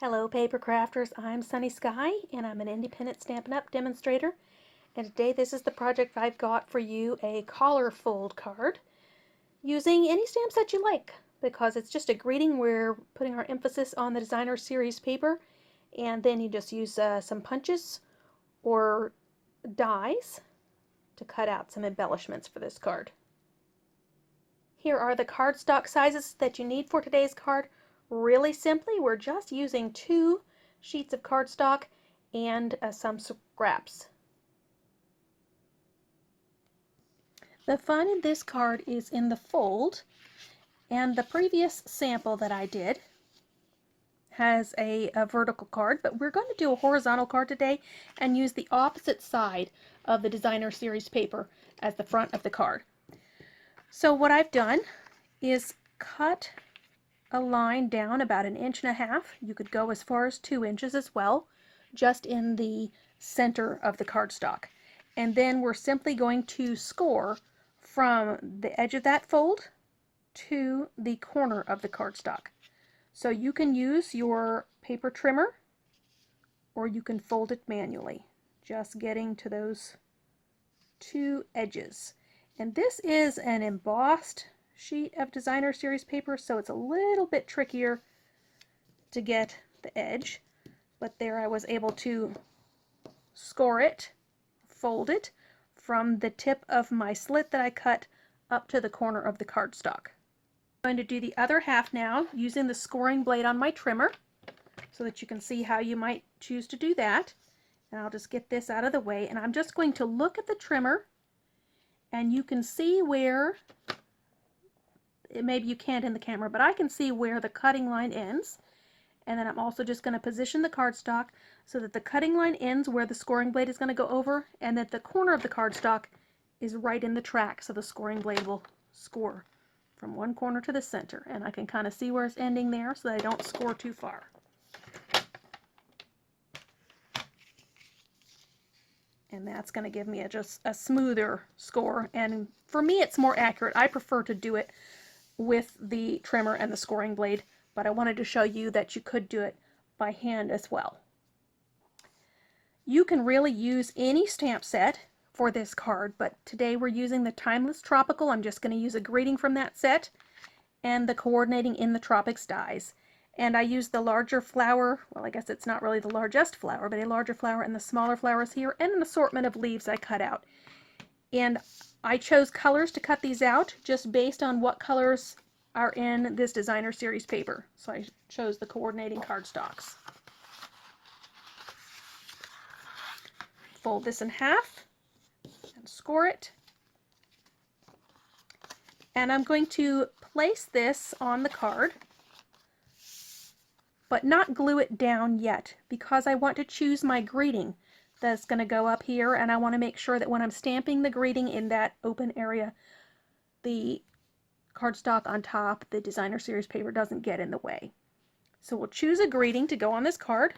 Hello paper crafters, I'm Sunny Sky and I'm an independent Stampin' Up! Demonstrator, and today this is the project I've got for you, a collar fold card using any stamps that you like, because it's just a greeting. We're putting our emphasis on the designer series paper, and then you just use some punches or dies to cut out some embellishments for this card. Here are the cardstock sizes that you need for today's card. Really simply, we're just using 2 sheets of cardstock and some scraps. The fun in this card is in the fold, and the previous sample that I did has a vertical card, but we're going to do a horizontal card today and use the opposite side of the designer series paper as the front of the card. So what I've done is cut a line down about 1.5 inches. You could go as far as 2 inches as well, just in the center of the cardstock. And then we're simply going to score from the edge of that fold to the corner of the cardstock. So you can use your paper trimmer or you can fold it manually, just getting to those 2 edges. And this is an embossed sheet of designer series paper, so it's a little bit trickier to get the edge, but there I was able to score it, fold it from the tip of my slit that I cut up to the corner of the cardstock. I'm going to do the other half now using the scoring blade on my trimmer so that you can see how you might choose to do that. And I'll just get this out of the way, and I'm just going to look at the trimmer, and you can see where, maybe you can't in the camera, but I can see where the cutting line ends. And then I'm also just going to position the cardstock so that the cutting line ends where the scoring blade is going to go over, and that the corner of the cardstock is right in the track, so the scoring blade will score from one corner to the center. And I can kind of see where it's ending there so that I don't score too far. And that's going to give me just a smoother score, and for me it's more accurate. I prefer to do it with the trimmer and the scoring blade, but I wanted to show you that you could do it by hand as well. You can really use any stamp set for this card, but today we're using the Timeless Tropical. I'm just going to use a greeting from that set and the Coordinating in the Tropics dies. And I used the larger flower, well, I guess it's not really the largest flower, but a larger flower, and the smaller flowers here, and an assortment of leaves I cut out. And I chose colors to cut these out just based on what colors are in this designer series paper. So I chose the coordinating cardstocks. Fold this in half and score it. And I'm going to place this on the card, but not glue it down yet, because I want to choose my greeting that's going to go up here, and I want to make sure that when I'm stamping the greeting in that open area, the cardstock on top, the designer series paper, doesn't get in the way. So we'll choose a greeting to go on this card.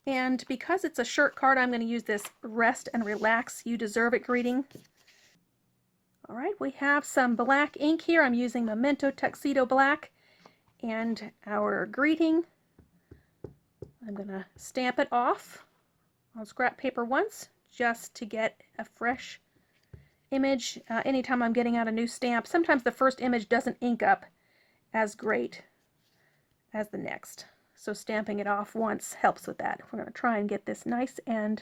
And because it's a shirt card, I'm going to use this Rest and Relax, You Deserve It greeting. All right, we have some black ink here. I'm using Memento Tuxedo Black, and our greeting, I'm going to stamp it off on scrap paper once just to get a fresh image. Anytime I'm getting out a new stamp, sometimes the first image doesn't ink up as great as the next. So stamping it off once helps with that. We're going to try and get this nice and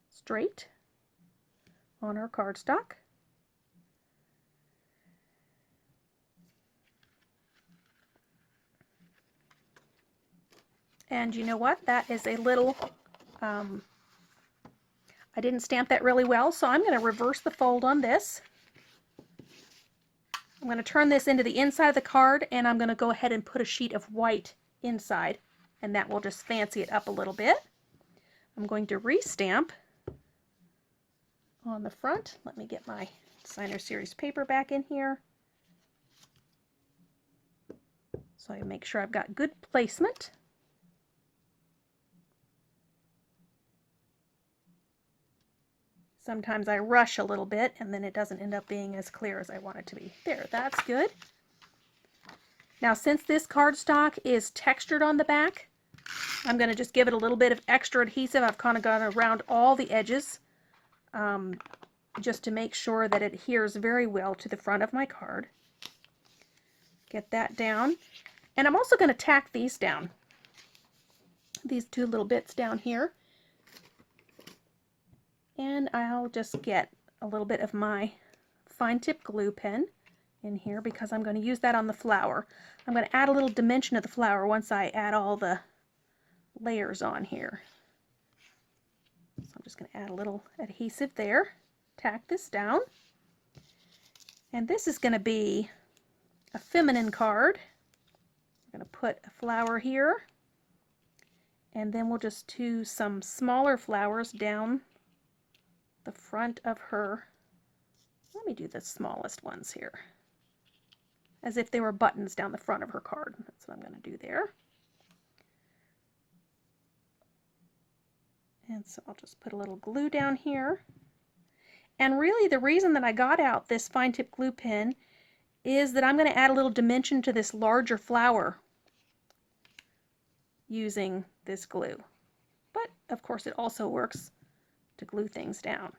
straight on our cardstock. And you know what? That is a little, I didn't stamp that really well, so I'm going to reverse the fold on this. I'm going to turn this into the inside of the card, and I'm going to go ahead and put a sheet of white inside, and that will just fancy it up a little bit. I'm going to restamp on the front. Let me get my designer series paper back in here, so I make sure I've got good placement. Sometimes I rush a little bit and then it doesn't end up being as clear as I want it to be. There, that's good. Now, since this cardstock is textured on the back, I'm going to just give it a little bit of extra adhesive. I've kind of gone around all the edges just to make sure that it adheres very well to the front of my card. Get that down. And I'm also going to tack these down. These two little bits down here. And I'll just get a little bit of my fine tip glue pen in here because I'm going to use that on the flower. I'm going to add a little dimension to the flower once I add all the layers on here. So I'm just going to add a little adhesive there, tack this down, and this is going to be a feminine card. I'm going to put a flower here, and then we'll just do some smaller flowers down the front of her. Let me do the smallest ones here, as if they were buttons down the front of her card. That's what I'm going to do there. And so I'll just put a little glue down here. And really the reason that I got out this fine tip glue pen is that I'm going to add a little dimension to this larger flower using this glue. But of course it also works to glue things down.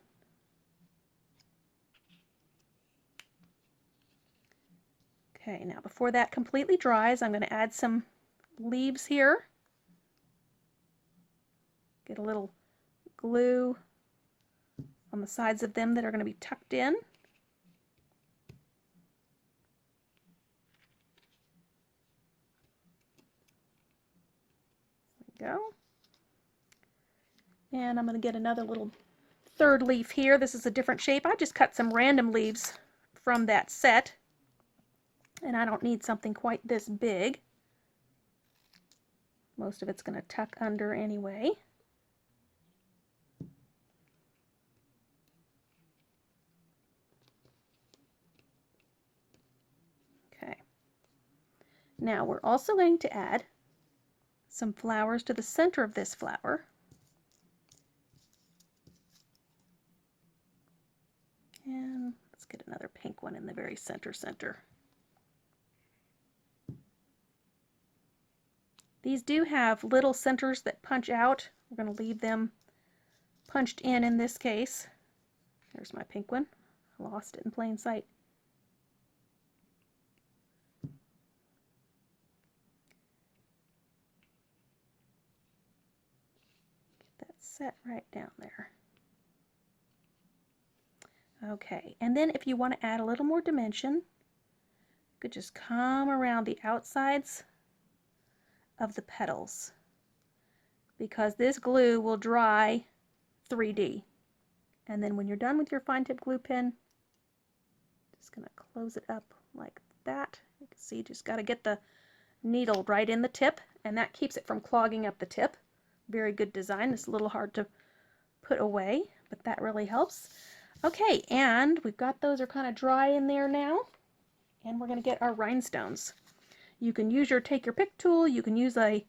Okay, now before that completely dries, I'm going to add some leaves here. Get a little glue on the sides of them that are going to be tucked in. There we go. And I'm going to get another little third leaf here. This is a different shape. I just cut some random leaves from that set, and I don't need something quite this big. Most of it's going to tuck under anyway. Okay. Now we're also going to add some flowers to the center of this flower. And let's get another pink one in the very center. These do have little centers that punch out. We're going to leave them punched in this case. There's my pink one. I lost it in plain sight. Get that set right down there. Okay, and then if you want to add a little more dimension, you could just come around the outsides of the petals, because this glue will dry 3D. And then when you're done with your fine tip glue pen, just going to close it up like that. You can see, just got to get the needle right in the tip, and that keeps it from clogging up the tip. Very good design. It's a little hard to put away, but that really helps. Okay, and we've got those are kind of dry in there now, and we're going to get our rhinestones. You can use take your pick tool, you can use a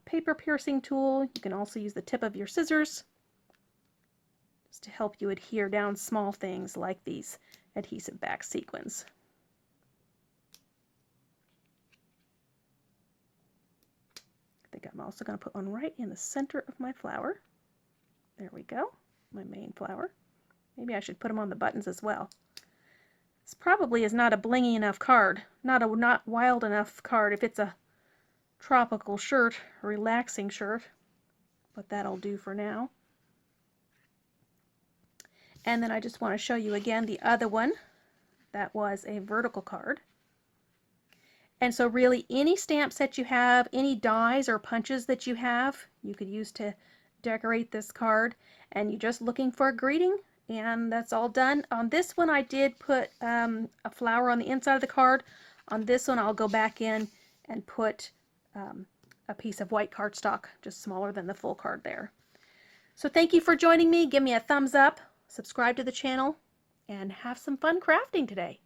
paper piercing tool, you can also use the tip of your scissors just to help you adhere down small things like these adhesive-backed sequins. I think I'm also going to put one right in the center of my flower. There we go, my main flower. Maybe I should put them on the buttons as well. This probably is not a blingy enough card, not wild enough card if it's a tropical shirt, a relaxing shirt, but that'll do for now. And then I just want to show you again the other one. That was a vertical card. And so really any stamps that you have, any dies or punches that you have, you could use to decorate this card. And you're just looking for a greeting, and that's all done. On this one I did put a flower on the inside of the card. On this one I'll go back in and put a piece of white cardstock, just smaller than the full card there. So thank you for joining me. Give me a thumbs up, subscribe to the channel, and have some fun crafting today.